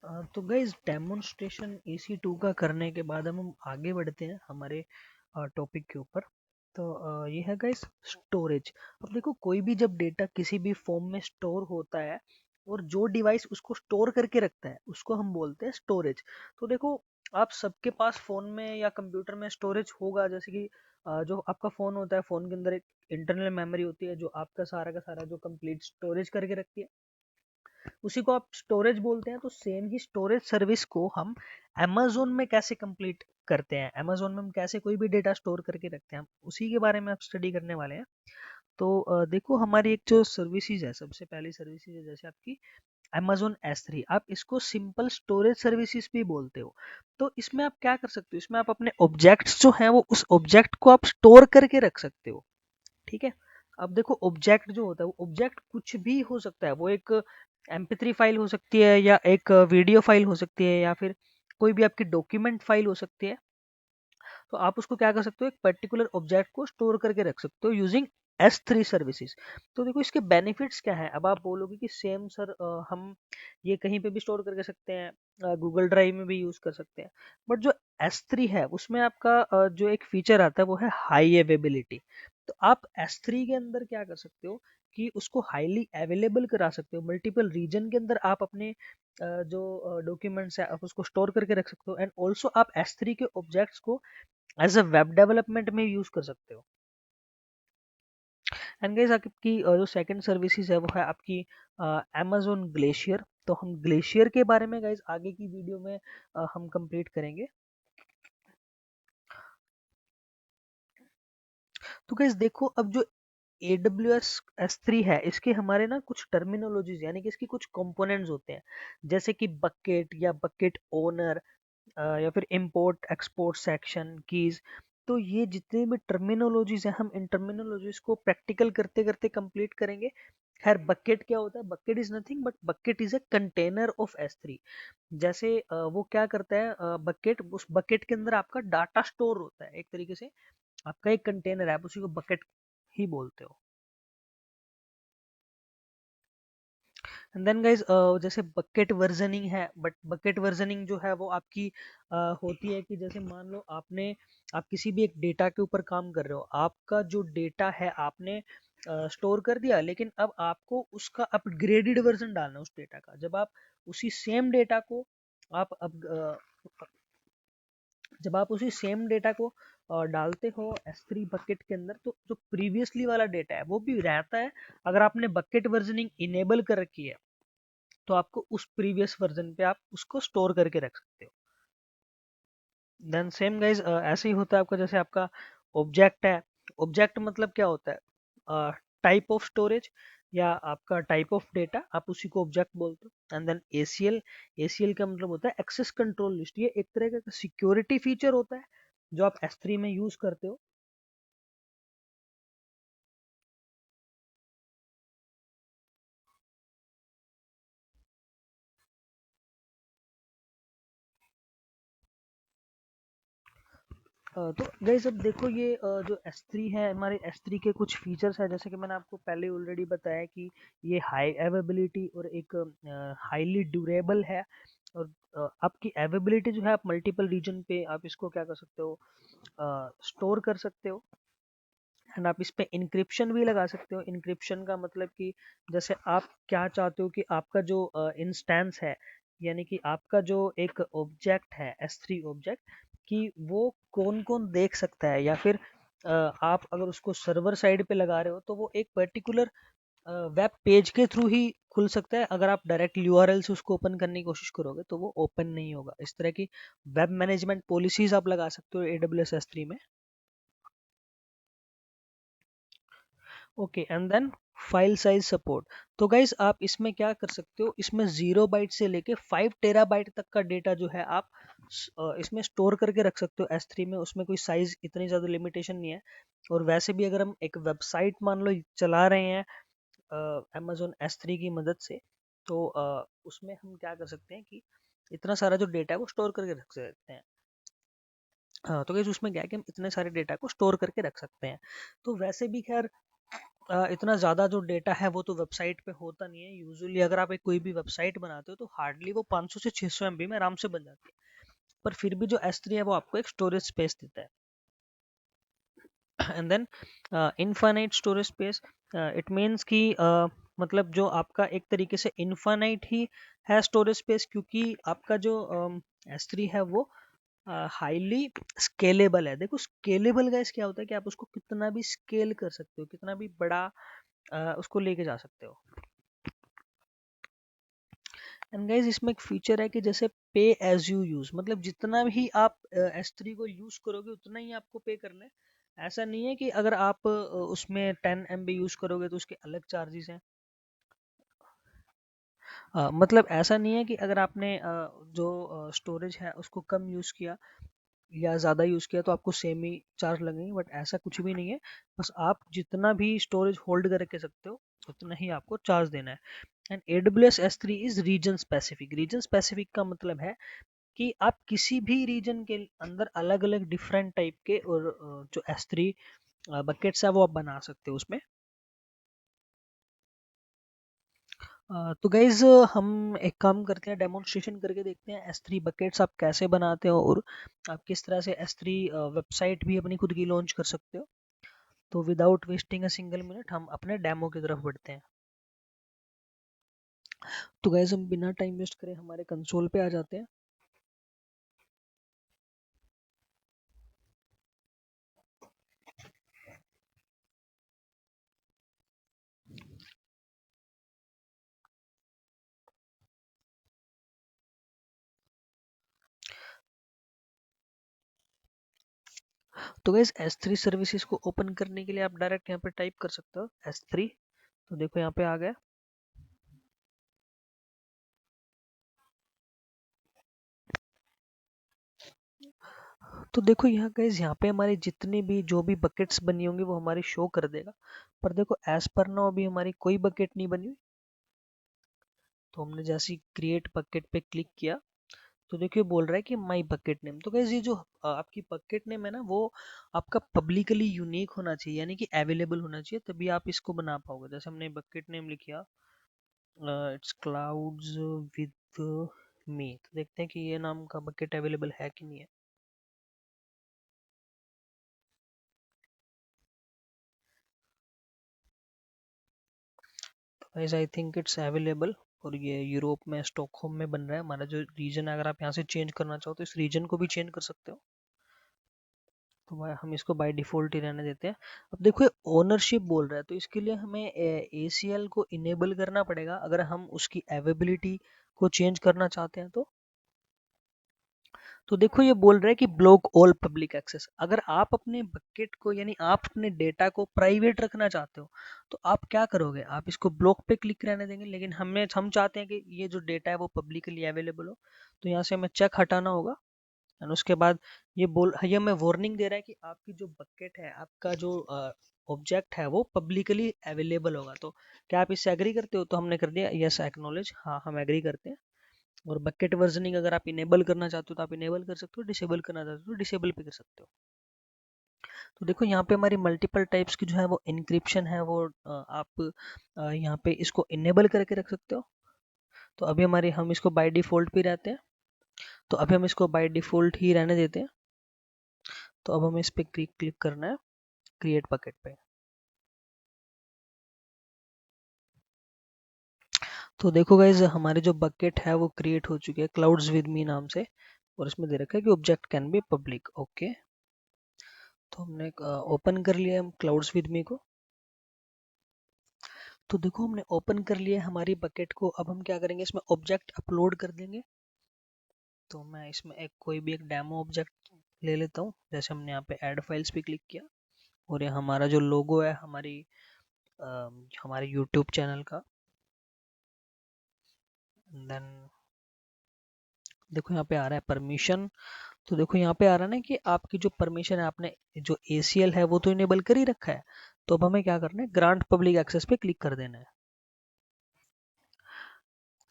तो guys demonstration EC2 का करने के बाद हम आगे बढ़ते हैं हमारे टॉपिक के ऊपर। तो ये है गाइज स्टोरेज। अब देखो कोई भी जब डेटा किसी भी फॉर्म में स्टोर होता है और जो डिवाइस उसको स्टोर करके रखता है उसको हम बोलते हैं स्टोरेज। तो देखो आप सबके पास फोन में या कंप्यूटर में स्टोरेज होगा, जैसे कि जो आपका फोन होता है, फोन के अंदर एक इंटरनल मेमोरी होती है जो आपका सारा का सारा जो कंप्लीट स्टोरेज करके रखती है, उसी को आप स्टोरेज बोलते हैं। तो सेम ही स्टोरेज सर्विस को हम अमेजोन में कैसे कंप्लीट करते हैं, अमेजोन में हम कैसे कोई भी डेटा स्टोर करके रखते हैं, हम उसी के बारे में आप स्टडी करने वाले हैं। तो देखो हमारी एक जो सर्विसेज है, सबसे पहली सर्विसेज है जैसे आपकी Amazon S3। आप इसको सिंपल स्टोरेज सर्विसेज भी बोलते हो। तो इसमें आप क्या कर सकते हो, इसमें आप अपने ऑब्जेक्ट्स जो हैं वो उस ऑब्जेक्ट को आप स्टोर करके रख सकते हो। ठीक है। अब देखो ऑब्जेक्ट जो होता है वो ऑब्जेक्ट कुछ भी हो सकता है, वो एक MP3 फाइल हो सकती है या एक वीडियो फाइल हो सकती है या फिर कोई भी आपकी डॉक्यूमेंट फाइल हो सकती है। तो आप उसको क्या कर सकते हो, एक पर्टिकुलर ऑब्जेक्ट को स्टोर करके रख सकते हो यूजिंग S3 सर्विसेज। तो देखो इसके बेनिफिट्स क्या है। अब आप बोलोगे कि सेम सर हम ये कहीं पे भी स्टोर करके सकते हैं, गूगल ड्राइव में भी यूज कर सकते हैं, बट जो S3 है उसमें आपका जो एक फीचर आता है वो है हाई अवेलेबिलिटी। तो आप S3 के अंदर क्या कर सकते हो कि उसको हाईली अवेलेबल करा सकते हो, मल्टीपल रीजन के अंदर आप अपने जो डॉक्यूमेंट्स है आप उसको स्टोर करके रख सकते हो। एंड ऑल्सो आप S3 के ऑब्जेक्ट्स को एज अ वेब डेवलपमेंट में यूज कर सकते हो। एंड गाइस आपकी जो सेकंड सर्विसेज है वो है आपकी amazon ग्लेशियर। तो हम ग्लेशियर के बारे में गाइस आगे की वीडियो में हम कंप्लीट करेंगे। तो गाइस देखो अब जो AWS S3 है इसके हमारे ना कुछ टर्मिनोलॉजीज यानी कि इसकी कुछ कंपोनेंट्स होते हैं, जैसे कि बकेट या बकेट ओनर या फिर इंपोर्ट एक्सपोर्ट सेक्शन कीज। तो ये जितने भी टर्मिनोलॉजीज हैं हम इन टर्मिनोलॉजीज को प्रैक्टिकल करते करते कंप्लीट करेंगे। खैर बकेट क्या होता है, bucket is nothing but bucket is a container of S3। जैसे वो क्या करता है, बकेट, उस बकेट के अंदर आपका डाटा स्टोर होता है, एक तरीके से आपका एक कंटेनर है, आप उसी को बकेट ही बोलते हो। एंड देन गाइज जैसे बकेट वर्जनिंग है, बट बकेट वर्जनिंग जो है वो आपकी होती है कि जैसे मान लो आप किसी भी एक डेटा के ऊपर काम कर रहे हो, आपका जो डेटा है आपने स्टोर कर दिया, लेकिन अब आपको उसका अपग्रेडेड वर्जन डालना है उस डेटा का। जब आप उसी सेम डेटा को आप अब जब आप उसी सेम डेटा को डालते हो S3 बकेट के अंदर, तो जो प्रीवियसली वाला डेटा है वो भी रहता है। अगर आपने बकेट वर्जनिंग इनेबल कर रखी है तो आपको उस प्रीवियस वर्जन पे आप उसको स्टोर करके रख सकते हो। देन सेम गाइज ऐसे ही होता है आपका, जैसे आपका ऑब्जेक्ट है। ऑब्जेक्ट मतलब क्या होता है, टाइप ऑफ स्टोरेज या आपका टाइप ऑफ डेटा, आप उसी को ऑब्जेक्ट बोलते हो। एंड देन ACL, ACL का मतलब होता है एक्सेस कंट्रोल लिस्ट। ये एक तरह का सिक्योरिटी फीचर होता है जो आप S3 में यूज करते हो। तो गाइस अब देखो ये जो S3 है, हमारे S3 के कुछ फीचर्स है, जैसे कि मैंने आपको पहले ऑलरेडी बताया कि ये हाई अवेलेबिलिटी और एक हाईली ड्यूरेबल है। और आपकी अवेलेबिलिटी जो है, आप मल्टीपल रीजन पे आप इसको क्या कर सकते हो, स्टोर कर सकते हो। एंड आप इस पे इंक्रिप्शन भी लगा सकते हो। इंक्रिप्शन का मतलब कि जैसे आप क्या चाहते हो कि आपका जो इंस्टेंस है, यानी कि आपका जो एक ऑब्जेक्ट है S3 ऑब्जेक्ट, कि वो कौन कौन देख सकता है, या फिर आप अगर उसको सर्वर साइड पे लगा रहे हो तो वो एक पर्टिकुलर वेब पेज के थ्रू ही खुल सकता है। अगर आप डायरेक्ट URL से उसको ओपन करने की कोशिश करोगे तो वो ओपन नहीं होगा। इस तरह की वेब मैनेजमेंट पॉलिसीज आप लगा सकते हो AWS S3 में। Okay. And then file size support. तो गाइज आप इसमें क्या कर सकते हो, इसमें 0 बाइट से लेके 5 टेराबाइट तक का डेटा जो है आप इसमें स्टोर करके रख सकते हो S3 में। उसमें कोई साइज इतनी ज़्यादा लिमिटेशन नहीं है। और वैसे भी अगर हम एक वेबसाइट मान लो चला रहे हैं Amazon S3 की मदद से, तो उसमें हम क्या कर सकते हैं कि इतना सारा जो डेटा है वो स्टोर करके रख सकते हैं। हाँ, तो गाइस उसमें क्या है कि हम इतने सारे डेटा को स्टोर करके रख सकते हैं। तो वैसे भी खैर इतना ज़्यादा जो डेटा है वो तो वेबसाइट पे होता नहीं है यूजुअली। अगर आप एक कोई भी वेबसाइट बनाते हो तो हार्डली वो 500 से 600 MB में आराम से बन जाती है। पर फिर भी जो S3 है वो आपको एक स्टोरेज स्पेस देता है। And then infinite storage space, it means कि मतलब जो आपका एक तरीके से इनफाइनाइट ही है स्टोरेज स्पेस, क्योंकि आपका जो S3 है वो हाईली स्केलेबल है। देखो स्केलेबल गाइस क्या होता है कि आप उसको कितना भी स्केल कर सकते हो, कितना भी बड़ा उसको लेके जा सकते हो। एंड गाइस इसमें एक फीचर है कि जैसे पे एज यू यूज, मतलब जितना भी आप S3 को यूज करोगे उतना ही आपको पे करना है। ऐसा नहीं है कि अगर आप उसमें 10 MB यूज करोगे तो उसके अलग चार्जेस हैं। मतलब ऐसा नहीं है कि अगर आपने जो स्टोरेज है उसको कम यूज किया या ज़्यादा यूज़ किया तो आपको सेम ही चार्ज लगेंगे, बट ऐसा कुछ भी नहीं है। बस आप जितना भी स्टोरेज होल्ड करके सकते हो उतना ही आपको चार्ज देना है। And AWS S3 is region specific. Region specific का मतलब है कि आप किसी भी रीजन के अंदर अलग अलग डिफरेंट टाइप के और जो S3 बकेट्स है वो आप बना सकते हो उसमें। तो गाइज हम एक काम करते हैं, डेमोन्स्ट्रेशन करके देखते हैं S3 बकेट्स आप कैसे बनाते हो और आप किस तरह से S3 वेबसाइट भी अपनी खुद की लॉन्च कर सकते हो। तो without wasting a single minute हम अपने डेमो की तरफ बढ़ते हैं। तो गाइज हम बिना टाइम वेस्ट करे हमारे कंसोल पे आ जाते हैं। तो गाइज S3 सर्विसेज को ओपन करने के लिए आप डायरेक्ट यहाँ पे टाइप कर सकते हो S3। तो देखो यहाँ पे आ गया। तो देखो यहाँ गाइज यहाँ पे हमारी जितनी भी जो भी बकेट्स बनी होंगी वो हमारी शो कर देगा। पर देखो एज पर नाउ अभी हमारी कोई बकेट नहीं बनी हुई। तो हमने जैसे क्रिएट बकेट पे क्लिक किया तो देखिए बोल रहा है कि माई बकेट नेम। तो गाइस ये जो आपकी बकेट नेम है ना वो आपका पब्लिकली यूनिक होना चाहिए, यानी कि अवेलेबल होना चाहिए, तभी आप इसको बना पाओगे। जैसे हमने बकेट नेम लिखा इट्स क्लाउड्स विद मी, तो देखते हैं कि ये नाम का बकेट अवेलेबल है कि नहीं है। तो guys I think it's available. और ये यूरोप में स्टॉकहोम में बन रहा है हमारा जो रीजन है। अगर आप यहाँ से चेंज करना चाहो तो इस रीजन को भी चेंज कर सकते हो। तो हम इसको बाय डिफ़ॉल्ट ही रहने देते हैं। अब देखो ये ओनरशिप बोल रहा है तो इसके लिए हमें ACL को इनेबल करना पड़ेगा अगर हम उसकी अवेलेबिलिटी को चेंज करना चाहते हैं तो देखो ये बोल रहा है कि ब्लॉक ऑल पब्लिक एक्सेस। अगर आप अपने बकेट को यानी आप अपने डेटा को प्राइवेट रखना चाहते हो तो आप क्या करोगे, आप इसको ब्लॉक पे क्लिक रहने देंगे। लेकिन हम चाहते हैं कि ये जो डेटा है वो पब्लिकली अवेलेबल हो, तो यहाँ से हमें चेक हटाना होगा। एंड उसके बाद ये हमें वार्निंग दे रहा है कि आपकी जो बकेट है, आपका जो ऑब्जेक्ट है वो पब्लिकली अवेलेबल होगा। तो क्या आप इससे एग्री करते हो? तो हमने कर दिया यस एक्नॉलेज, हाँ हम एग्री करते हैं। और बकेट वर्जनिंग अगर आप इनेबल करना चाहते हो तो आप इनेबल कर सकते हो, डिसेबल करना चाहते हो तो डिसेबल भी कर सकते हो। तो देखो यहाँ पे हमारी मल्टीपल टाइप्स की जो है वो इंक्रिप्शन है वो आप यहाँ पे इसको इनेबल करके रख सकते हो। तो अभी हमारी हम इसको बाय डिफ़ॉल्ट भी रहते हैं, तो अभी हम इसको बाय डिफ़ॉल्ट ही रहने देते हैं। तो अब हमें इस पे क्लिक क्लिक करना है क्रिएट बकेट पे। तो देखो गाइज हमारे जो बकेट है वो क्रिएट हो चुके हैं क्लाउड्स विद मी नाम से, और इसमें दे रखा है कि object can be public. Okay, तो हमने ओपन कर लिया क्लाउड्स विद मी को। तो देखो हमने ओपन कर लिया हमारी बकेट को। अब हम क्या करेंगे, इसमें ऑब्जेक्ट अपलोड कर देंगे। तो मैं इसमें एक कोई भी एक डेमो ऑब्जेक्ट ले लेता हूँ। जैसे हमने यहाँ पे ऐड फाइल्स पे क्लिक किया और ये हमारा जो लोगो है हमारे यूट्यूब चैनल का। देन देखो यहाँ पे आ रहा है परमिशन। तो देखो यहाँ पे आ रहा है ना कि आपकी जो परमिशन है आपने जो ACL है वो तो इनेबल कर ही रखा है। तो अब हमें क्या करना है, ग्रांट पब्लिक एक्सेस पे क्लिक कर देना है।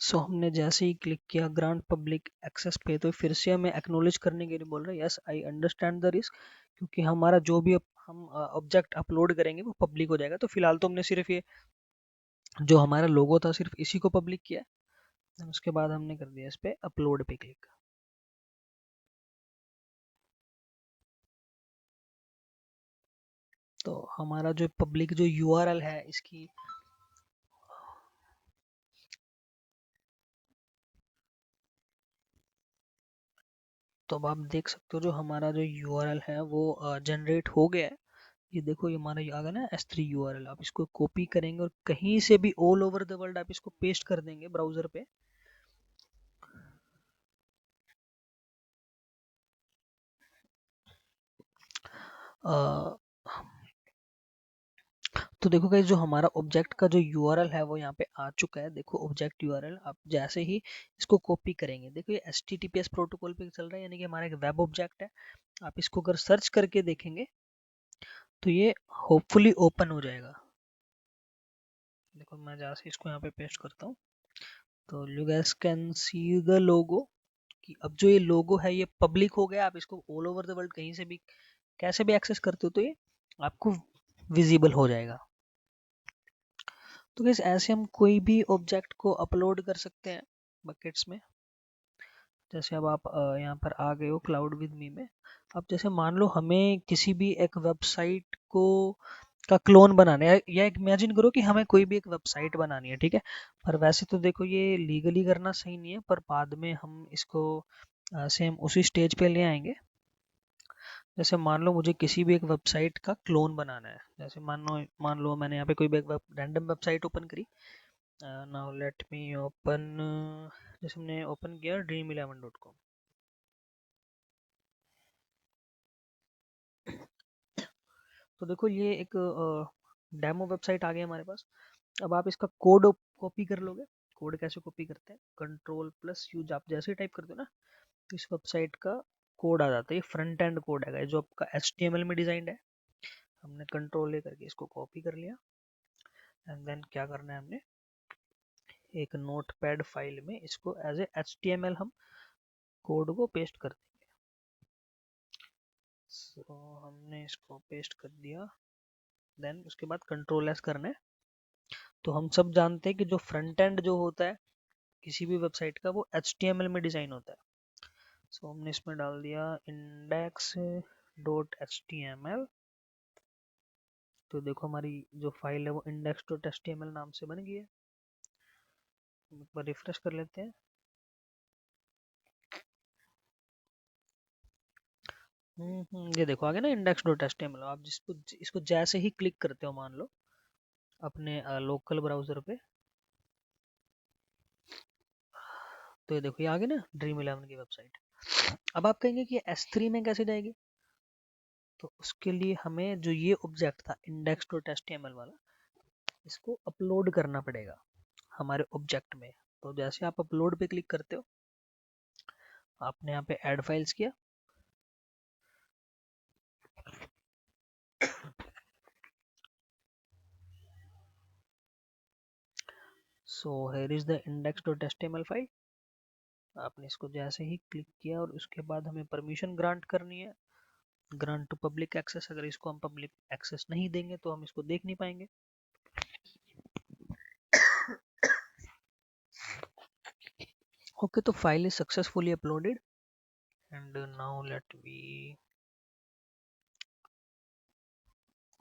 सो हमने जैसे ही क्लिक किया ग्रांट पब्लिक एक्सेस पे, तो फिर से हमें एक्नॉलेज करने के लिए बोल रहा है yes I understand the risk, क्योंकि हमारा जो भी हम ऑब्जेक्ट अपलोड करेंगे वो पब्लिक हो जाएगा। तो फिलहाल तो हमने सिर्फ ये जो हमारा लोगो था सिर्फ इसी को पब्लिक किया, उसके बाद हमने कर दिया इस पे अपलोड पे क्लिक। तो हमारा जो पब्लिक जो यूआरएल है इसकी, तो अब आप देख सकते हो जो हमारा जो यूआरएल है वो जनरेट हो गया है। ये देखो ये हमारा ये आ गया ना S3 यूआरएल। आप इसको कॉपी करेंगे और कहीं से भी ऑल ओवर द वर्ल्ड आप इसको पेस्ट कर देंगे ब्राउजर पे। अ, तो देखो गाइस जो हमारा ऑब्जेक्ट का जो यूआरएल है वो यहाँ पे आ चुका है। देखो ऑब्जेक्ट यूआरएल आप जैसे ही इसको कॉपी करेंगे, देखो ये HTTPS प्रोटोकॉल पे चल रहा है, यानी कि हमारा एक वेब ऑब्जेक्ट है। आप इसको अगर सर्च करके देखेंगे तो ये होपफुली ओपन हो जाएगा। देखो मैं जैसे इसको यहाँ पे पेस्ट करता हूँ तो you gas can see the logo, कि अब जो ये लोगो है ये पब्लिक हो गया। आप इसको ऑल ओवर द वर्ल्ड कहीं से भी कैसे भी एक्सेस करते हो तो ये आपको विजिबल हो जाएगा। तो गैस ऐसे हम कोई भी ऑब्जेक्ट को अपलोड कर सकते हैं बकेट्स में। जैसे अब आप यहाँ पर आ गए हो क्लाउड विद मी में। अब जैसे मान लो हमें किसी भी एक वेबसाइट को का क्लोन बनाना है, या इमेजिन करो कि हमें कोई भी एक वेबसाइट बनानी है, ठीक है। पर वैसे तो देखो ये लीगली करना सही नहीं है, पर बाद में हम इसको सेम उसी स्टेज पे ले आएंगे। जैसे मान लो मुझे किसी भी एक वेबसाइट का क्लोन बनाना है। जैसे मान लो मैंने यहाँ पे कोई भी एक रैंडम वेबसाइट ओपन करी। नाउ लेट मी ओपन, जैसे हमने ओपन किया dream11.com। तो देखो ये एक डेमो वेबसाइट आ गई हमारे पास। अब आप इसका कोड कॉपी कर लोगे। कोड कैसे कॉपी करते हैं, कंट्रोल+U, आप जैसे ही टाइप करते हो ना तो इस वेबसाइट का कोड आ जाता है। ये फ्रंट एंड कोड है जो आपका HTML में डिजाइंड है। हमने कंट्रोल ले करके इसको कॉपी कर लिया, एंड देन क्या करना है, हमने एक नोटपैड फाइल में इसको एज ए HTML हम कोड को पेस्ट कर देंगे। सो हमने इसको पेस्ट कर दिया, देन उसके बाद कंट्रोल+S करना है। तो हम सब जानते हैं कि जो फ्रंट एंड जो होता है किसी भी वेबसाइट का वो HTML में डिजाइन होता है। सो हमने इसमें डाल दिया index.html। तो देखो हमारी जो फाइल है वो index.html नाम से बन गई है। एक बार रिफ्रेश कर लेते हैं। ये देखो आ गया ना index.html। आप जिसको इसको जैसे ही क्लिक करते हो मान लो अपने लोकल ब्राउजर पे, तो ये देखो ये आ गया ना Dream11 की वेबसाइट। अब आप कहेंगे कि S3 में कैसे जाएगी, तो उसके लिए हमें जो ये ऑब्जेक्ट था index.html वाला, इसको अपलोड करना पड़ेगा हमारे ऑब्जेक्ट में। तो जैसे आप अपलोड पे क्लिक करते हो, आपने यहाँ पे ऐड फाइल्स किया, so here is the index.html file. आपने इसको जैसे ही क्लिक किया और उसके बाद हमें परमिशन ग्रांट करनी है, ग्रांट टू पब्लिक एक्सेस। अगर इसको हम पब्लिक एक्सेस नहीं देंगे तो हम इसको देख नहीं पाएंगे। ओके, तो file is successfully uploaded, and now let we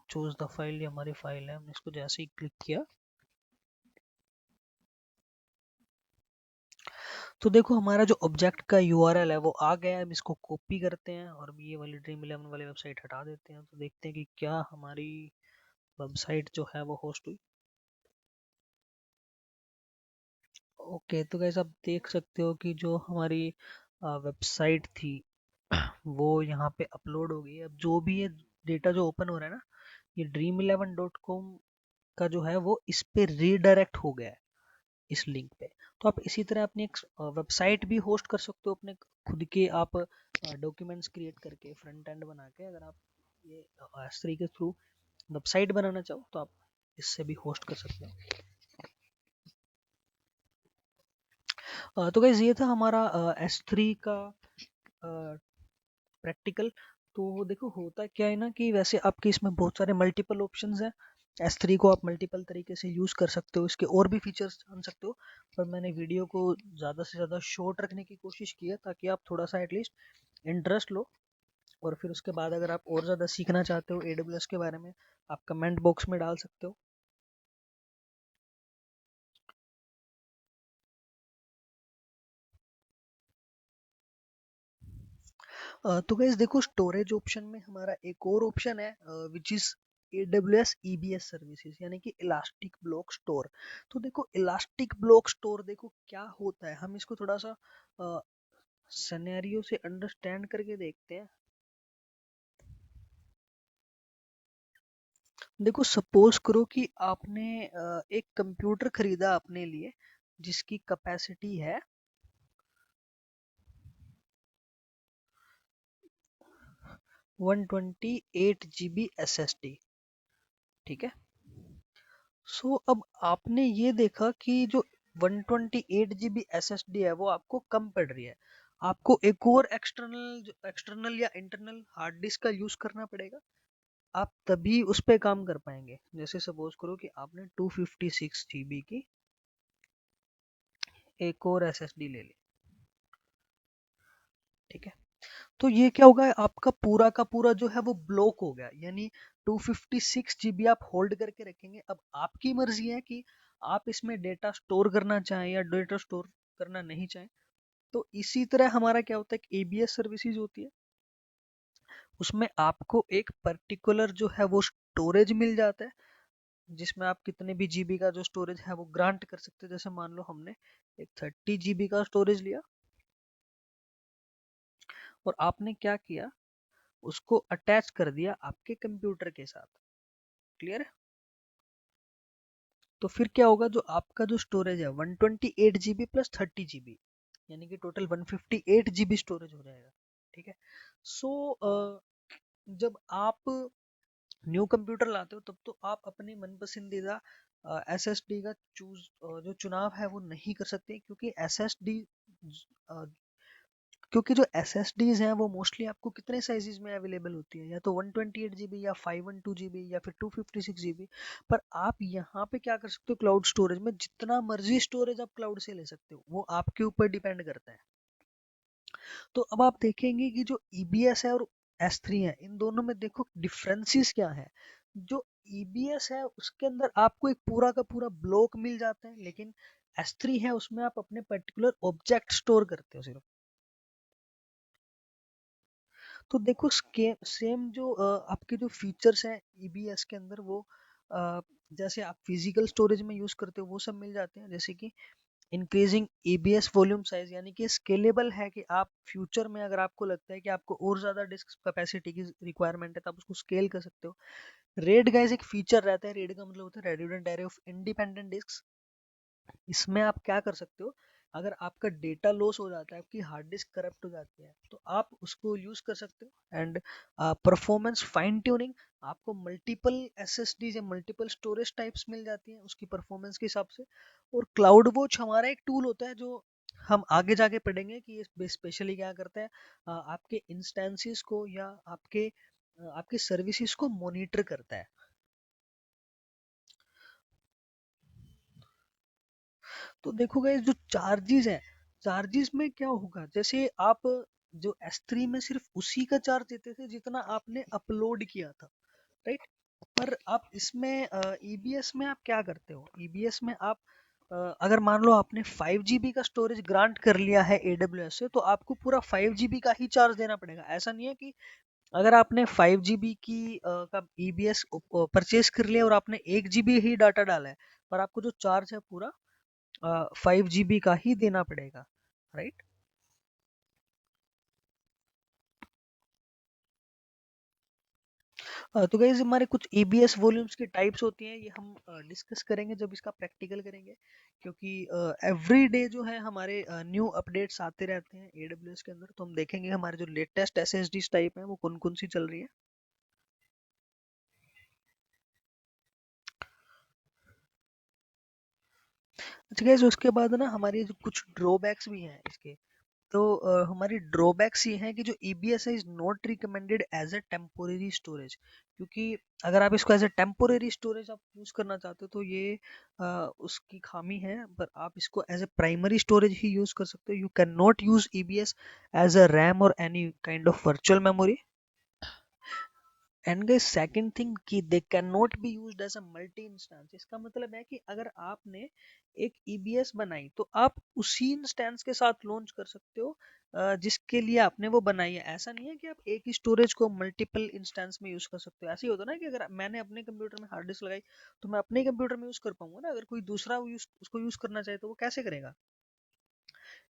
choose the file. ये हमारी फाइल है, हमने इसको जैसे ही क्लिक किया तो देखो हमारा जो ऑब्जेक्ट का यूआरएल है वो आ गया है। हम इसको कॉपी करते हैं और ये वाली Dream11 वाली वेबसाइट हटा देते हैं, तो देखते हैं कि क्या हमारी वेबसाइट जो है वो होस्ट हुई। ओके, तो गाइस आप देख सकते हो कि जो हमारी वेबसाइट थी वो यहाँ पे अपलोड हो गई है। अब जो भी ये डेटा जो ओपन हो रहा है ना, ये dream11.com का जो है वो इस पे रीडायरेक्ट हो गया है इस लिंक पे। तो आप इसी तरह अपनी एक वेबसाइट भी होस्ट कर सकते हो अपने खुद के। आप डॉक्यूमेंट्स क्रिएट करके फ्रंट एंड बना के, अगर आप ये S3 के थ्रू वेबसाइट बनाना चाहो तो आप इससे भी होस्ट कर सकते हो। तो गाइज ये था हमारा S3 का प्रैक्टिकल। तो देखो होता क्या है ना कि वैसे आपके इसमें बहुत सारे मल्टीपल ऑप्शंस हैं। S3 को आप मल्टीपल तरीके से यूज़ कर सकते हो, इसके और भी फीचर्स जान सकते हो। पर मैंने वीडियो को ज़्यादा से ज़्यादा शॉर्ट रखने की कोशिश की है ताकि आप थोड़ा सा एटलीस्ट इंटरेस्ट लो। और फिर उसके बाद अगर आप और ज़्यादा सीखना चाहते हो AWS के बारे में, आप कमेंट बॉक्स में डाल सकते हो। तो गाइस देखो, स्टोरेज ऑप्शन में हमारा एक और ऑप्शन है which is AWS EBS services, यानी कि इलास्टिक ब्लॉक स्टोर। तो देखो इलास्टिक ब्लॉक स्टोर देखो क्या होता है, हम इसको थोड़ा सा सिनेरियो से अंडरस्टैंड करके देखते हैं। देखो सपोज करो कि आपने एक कंप्यूटर खरीदा अपने लिए जिसकी कैपेसिटी है 128 GB SSD। ठीक है। सो अब आपने ये देखा कि जो 128 GB SSD है वो आपको कम पड़ रही है। आपको एक और एक्सटर्नल या इंटरनल हार्ड डिस्क का यूज करना पड़ेगा। आप तभी उस पे काम कर पाएंगे। जैसे सपोज करो कि आपने 256 GB की एक और SSD ले ली। ठीक है। तो ये क्या होगा, आपका पूरा का पूरा जो है वो ब्लॉक हो गया, यानी 256 GB आप होल्ड करके रखेंगे। अब आपकी मर्जी है कि आप इसमें डेटा स्टोर करना चाहें या डेटा स्टोर करना नहीं चाहें। तो इसी तरह हमारा क्या होता है कि ABS सर्विसेज होती है, उसमें आपको एक पर्टिकुलर जो है वो स्टोरेज मिल जाता है जिसमें आप कितने भी जीबी का जो स्टोरेज है वो ग्रांट कर सकते हैं। जैसे मान लो हमने एक 30 GB का स्टोरेज लिया और आपने क्या किया, उसको अटैच कर दिया आपके कंप्यूटर के साथ। क्लियर है। तो फिर क्या होगा, जो आपका जो स्टोरेज है 128 GB प्लस 30 GB, यानी कि टोटल 158 GB स्टोरेज हो जाएगा। ठीक है। सो जब आप न्यू कंप्यूटर लाते हो तब तो आप अपनी मन पसंदीदा SSD का जो चुनाव है वो नहीं कर सकते, क्योंकि SSD क्योंकि जो SSDs हैं वो मोस्टली आपको कितने साइजेस में अवेलेबल होती है, या तो 128 GB या 512 GB या फिर 256 GB। पर आप यहाँ पे क्या कर सकते हो, क्लाउड स्टोरेज में जितना मर्जी स्टोरेज आप क्लाउड से ले सकते हो, वो आपके ऊपर डिपेंड करता है। तो अब आप देखेंगे कि जो EBS है और S3 है, इन दोनों में देखो डिफरेंसेस क्या है। जो EBS है उसके अंदर आपको एक पूरा का पूरा ब्लॉक मिल जाता है, लेकिन S3 है उसमें आप अपने पर्टिकुलर ऑब्जेक्ट स्टोर करते हो सिर्फ। तो देखो सेम जो आपके जो फीचर्स हैं EBS के अंदर, वो अ, जैसे आप फिजिकल स्टोरेज में यूज करते हो वो सब मिल जाते हैं। जैसे कि इंक्रीजिंग EBS वॉल्यूम साइज, यानी कि स्केलेबल है कि आप फ्यूचर में अगर आपको लगता है कि आपको और ज्यादा डिस्क कैपेसिटी की रिक्वायरमेंट है तो आप उसको स्केल कर सकते हो। रेड गाइस एक फीचर रहता है, रेड का मतलब होता है रेड्यूडेंट एरे ऑफ इंडिपेंडेंट डिस्क। इसमें आप क्या कर सकते हो, अगर आपका डेटा लॉस हो जाता है, आपकी हार्ड डिस्क करप्ट हो जाती है, तो आप उसको यूज कर सकते हो। एंड परफॉर्मेंस फाइन ट्यूनिंग, आपको मल्टीपल SSD या मल्टीपल स्टोरेज टाइप्स मिल जाती हैं उसकी परफॉर्मेंस के हिसाब से। और क्लाउड वॉच हमारा एक टूल होता है जो हम आगे जाके पढ़ेंगे कि ये स्पेशली क्या करता है, आपके इंस्टेंसेस को या आपके सर्विसेज को मॉनिटर करता है। तो देखो गाइस, जो चार्जेस है, चार्जेस में क्या होगा, जैसे आप जो S3 में सिर्फ उसी का चार्ज देते थे जितना आपने अपलोड किया था, राइट। पर आप इसमें EBS में आप क्या करते हो, EBS में आप अगर मान लो आपने 5 GB का स्टोरेज ग्रांट कर लिया है AWS से, तो आपको पूरा 5 GB का ही चार्ज देना पड़ेगा। ऐसा नहीं है कि अगर आपने 5 GB की का EBS परचेज कर लिया और आपने 1 GB ही डाटा डाला है, पर आपको जो चार्ज है पूरा 5 GB का ही देना पड़ेगा, राइट। तो गाइज हमारे कुछ EBS वॉल्यूम्स की टाइप्स होती हैं, ये हम डिस्कस करेंगे जब इसका प्रैक्टिकल करेंगे। क्योंकि एवरी डे जो है हमारे न्यू अपडेट्स आते रहते हैं AWS के अंदर, तो हम देखेंगे हमारे जो लेटेस्ट SSD टाइप है वो कौन कौन सी चल रही है। अच्छा गाइस, उसके बाद ना हमारी जो कुछ ड्रॉबैक्स भी हैं इसके। तो हमारी ड्रॉबैक्स ये हैं कि जो ईबीएस है is not recommended as a temporary storage, क्योंकि अगर आप इसको एज अ टेम्पोरेरी स्टोरेज आप यूज़ करना चाहते हो तो ये उसकी खामी है। पर आप इसको एज अ प्राइमरी स्टोरेज ही यूज़ कर सकते हो। You can not use EBS as a RAM और any kind of virtual memory. And guys second thing कि they can not be used as a multi instance. इसका मतलब है कि अगर आपने एक ईबीएस बनाई तो आप उसी इंस्टेंस के साथ लॉन्च कर सकते हो जिसके लिए आपने वो बनाई है। ऐसा नहीं है कि आप एक ही स्टोरेज को मल्टीपल इंस्टेंस में यूज कर सकते हो। ऐसे ही होता है ना कि अगर मैंने अपने कंप्यूटर में हार्ड डिस्क लगाई तो मैं अपने कंप्यूटर में यूज कर पाऊंगा ना, अगर कोई दूसरा उसको यूज करना चाहे तो वो कैसे करेगा।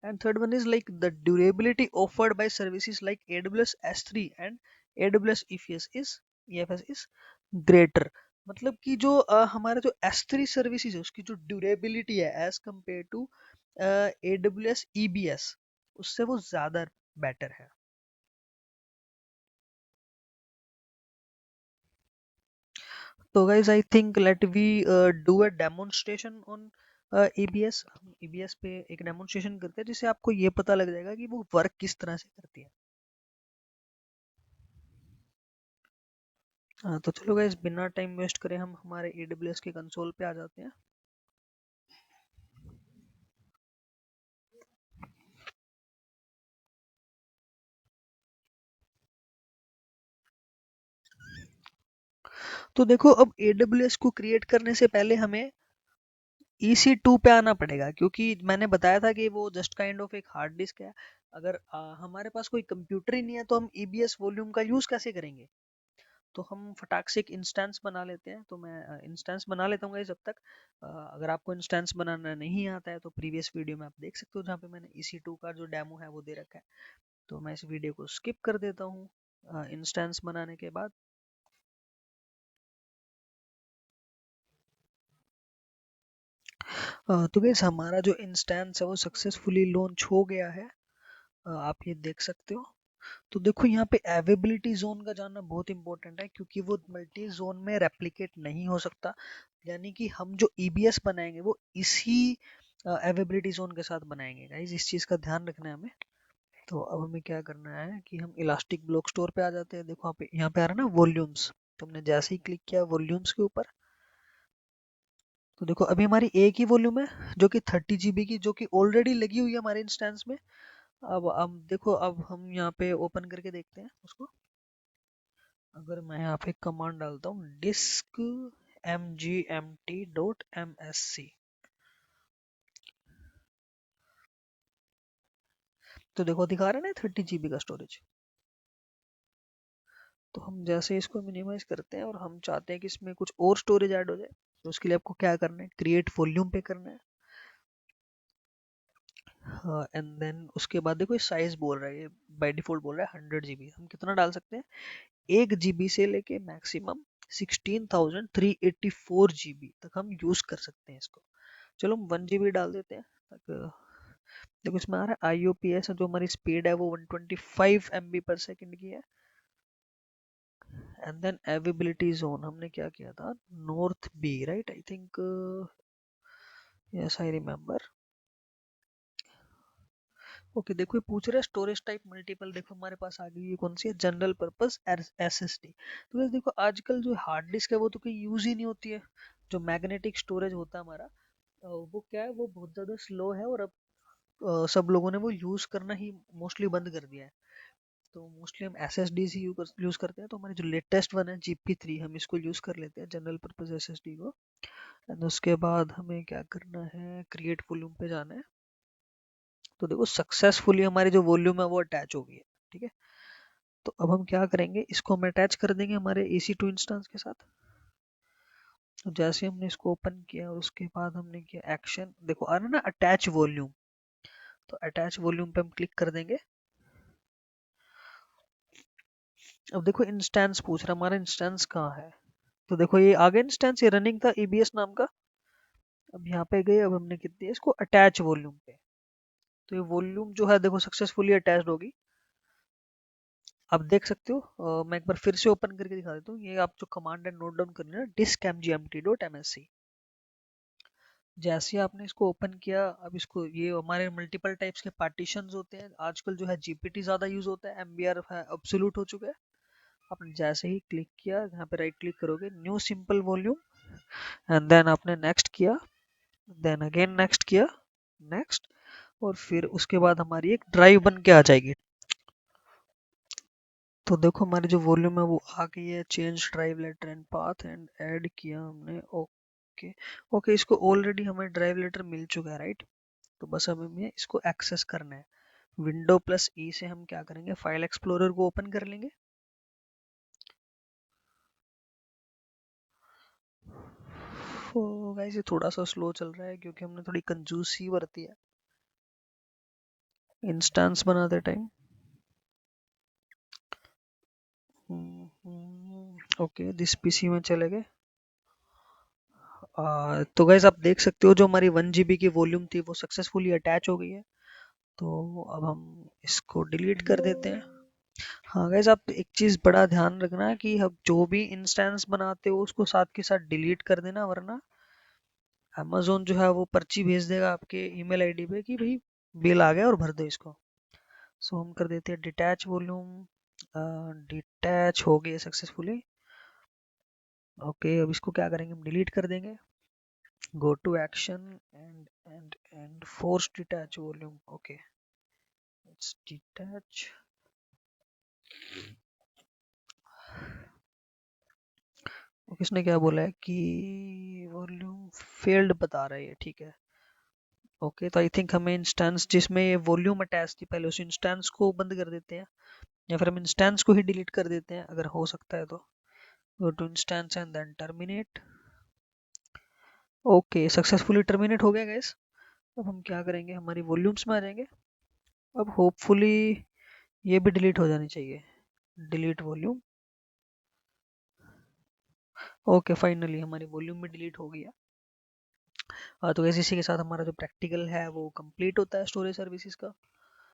And third one is like the durability offered by services like AWS S3 and AWS EFS is greater। मतलब कि जो हमारा जो S3 सर्विसेज है उसकी जो ड्यूरेबिलिटी है as compare to AWS EBS, उससे वो ज्यादा बेटर है। तो guys I think let we do a demonstration on EBS। हम EBS पे एक डेमोन्स्ट्रेशन करते हैं जिससे आपको ये पता लग जाएगा कि वो वर्क किस तरह से करती है। हाँ तो चलो गाइस, बिना टाइम वेस्ट करे हम हमारे AWS के कंसोल पे आ जाते हैं। तो देखो, अब AWS को क्रिएट करने से पहले हमें EC2 पे आना पड़ेगा, क्योंकि मैंने बताया था कि वो जस्ट काइंड ऑफ एक हार्ड डिस्क है। अगर हमारे पास कोई कंप्यूटर ही नहीं है तो हम EBS वॉल्यूम का यूज कैसे करेंगे। तो हम फटाक से एक इंस्टेंस बना लेते हैं। तो मैं इंस्टेंस बना लेता हूँ जब तक। अगर आपको इंस्टेंस बनाना नहीं आता है तो प्रीवियस वीडियो में आप देख सकते हो जहाँ पे मैंने EC2 का जो डेमो है वो दे रखा है। तो मैं इस वीडियो को स्किप कर देता हूँ इंस्टेंस बनाने के बाद। तो गैस हमारा जो इंस्टेंस है वो सक्सेसफुली लॉन्च हो गया है। आप ये देख सकते हो। तो देखो यहाँ पे अवेबिलिटी जोन का जानना बहुत इंपॉर्टेंट है, क्योंकि वो मल्टी जोन में रेप्लिकेट नहीं हो सकता। यानी कि हम जो ईबीएस बनाएंगे वो इसी अवेबिलिटी जोन के साथ बनाएंगे गाइस, इस चीज़ का ध्यान रखना है हमें। तो अब हमें क्या करना है कि हम इलास्टिक ब्लॉक स्टोर पे आ जाते हैं। देखो यहाँ पे आ रहा है ना वॉल्यूम्स। तुमने जैसे ही क्लिक किया वॉल्यूम्स के ऊपर, तो देखो अभी हमारी एक ही वॉल्यूम है जो कि 30 GB की, जो कि ऑलरेडी लगी हुई है हमारे इंस्टेंस में। अब देखो, अब हम यहाँ पे ओपन करके देखते हैं उसको। अगर मैं यहाँ पे कमांड डालता हूँ disk mgmt.msc, तो देखो दिखा रहा है ना 30 GB का स्टोरेज। तो हम जैसे इसको मिनिमाइज करते हैं और हम चाहते हैं कि इसमें कुछ और स्टोरेज ऐड हो जाए, तो उसके लिए आपको क्या करना है, क्रिएट वॉल्यूम पे करना है। हाँ, एंड देन उसके बाद देखो ये साइज बोल रहा है, ये बाय डिफॉल्ट बोल रहा है 100 GB। हम कितना डाल सकते हैं, 1 GB से लेके मैक्सिमम 16,384 GB तक हम यूज कर सकते हैं इसको। चलो हम 1 GB डाल देते हैं तक। देखो इसमें आ रहा है IOPS, जो हमारी स्पीड है वो 125 MB/s की है। एंड देन अवेबिलिटी जोन हमने क्या किया था, north B, right, I think, yes I remember. Okay, देखो ये पूछ रहा है स्टोरेज टाइप मल्टीपल। देखो हमारे पास आ गई, ये कौन सी है, जनरल पर्पस SSD। तो वैसे देखो आजकल जो हार्ड डिस्क है वो तो कोई यूज ही नहीं होती है। जो मैग्नेटिक स्टोरेज होता है हमारा, वो क्या है, वो बहुत ज़्यादा स्लो है। और अब सब लोगों ने वो यूज़ करना ही मोस्टली बंद कर दिया है। तो मोस्टली हम SSD ही यूज़ करते हैं। तो हमारे जो लेटेस्ट वन है GP3, हम इसको यूज़ कर लेते हैं, जनरल पर्पस SSD को। एंड उसके बाद हमें क्या करना है, क्रिएट वॉल्यूम पे जाना है। तो देखो सक्सेसफुली हमारी जो वॉल्यूम है वो अटैच हो गई है। ठीक है, तो अब हम क्या करेंगे, इसको हम अटैच कर देंगे हमारे EC2 इंस्टेंस के साथ। तो जैसे हमने इसको ओपन किया और उसके बाद हमने किया एक्शन, देखो आ रहा है ना अटैच वॉल्यूम। तो अटैच वॉल्यूम पे हम क्लिक कर देंगे। अब देखो इंस्टेंस पूछ रहा है, हमारा इंस्टेंस कहाँ है। तो देखो ये आगे इंस्टेंस ये रनिंग था EBS नाम का। अब यहाँ पे गए, अब हमने कितनी है इसको अटैच वॉल्यूम पे। तो ये वॉल्यूम जो है देखो सक्सेसफुली अटैच्ड होगी। आप देख सकते हो। मैं एक बार फिर से ओपन करके दिखा देता हूँ। ये आप जो कमांड है नोट डाउन करना है, disk mgmt.msc। जैसे ही आपने इसको ओपन किया, अब इसको, ये हमारे मल्टीपल टाइप्स के पार्टीशंस होते हैं, आजकल जो है जीपीटी ज़्यादा यूज़ होता है, एमबीआर है अब्सोल्यूट हो चुका है। आपने जैसे ही क्लिक किया, यहाँ पे राइट क्लिक करोगे, new simple volume, and then आपने नेक्स्ट किया, देन अगेन नेक्स्ट किया, नेक्स्ट, और फिर उसके बाद हमारी एक ड्राइव बन के आ जाएगी। तो देखो हमारी जो वॉल्यूम है वो आ गई है। Change drive letter and path and add किया हमने, ओके। ओके, इसको ऑलरेडी हमें ड्राइव लेटर मिल चुका है, राइट। तो बस अब हमें इसको एक्सेस करना है। विंडो प्लस ई से हम क्या करेंगे, फाइल एक्सप्लोरर को ओपन कर लेंगे। गाइस ये थोड़ा सा स्लो चल रहा है क्योंकि हमने थोड़ी कंजूसी बरती है इंस्टेंस बनाते टाइम। ओके, दिस पीसी में चले गए। तो गाइस आप देख सकते हो जो हमारी 1 GB की वॉल्यूम थी वो सक्सेसफुली अटैच हो गई है। तो अब हम इसको डिलीट कर देते हैं। हाँ गाइस, आप एक चीज़ बड़ा ध्यान रखना कि अब जो भी इंस्टेंस बनाते हो उसको साथ के साथ डिलीट कर देना, वरना अमेजोन जो है वो पर्ची भेज देगा आपके ईमेल आईडी पे कि भाई बिल आ गया और भर दो इसको। सो हम कर देते हैं डिटैच वॉल्यूम। डिटैच हो गया सक्सेसफुली। ओके, अब इसको क्या करेंगे, हम डिलीट कर देंगे। Go to action and force detach volume. Okay, it's detach. Okay, इसने क्या बोला है कि वॉल्यूम फेल्ड बता रहा है ये, ठीक है। ओके, तो आई थिंक हमें इंस्टेंस जिसमें ये वॉल्यूम अटैच थी पहले उस इंस्टेंस को बंद कर देते हैं, या फिर हम इंस्टेंस को ही डिलीट कर देते हैं अगर हो सकता है तो। Go to instance and then terminate. Okay, successfully terminate हो गया गाइस। अब हम क्या करेंगे, हमारी वॉल्यूम्स में आ जाएंगे। अब होपफुली ये भी डिलीट हो जानी चाहिए। Delete volume. ओके, फाइनली हमारी वॉल्यूम भी डिलीट हो गया। तो वैसे इसी के साथ हमारा जो प्रैक्टिकल है वो कंप्लीट होता है स्टोरेज सर्विसेज का।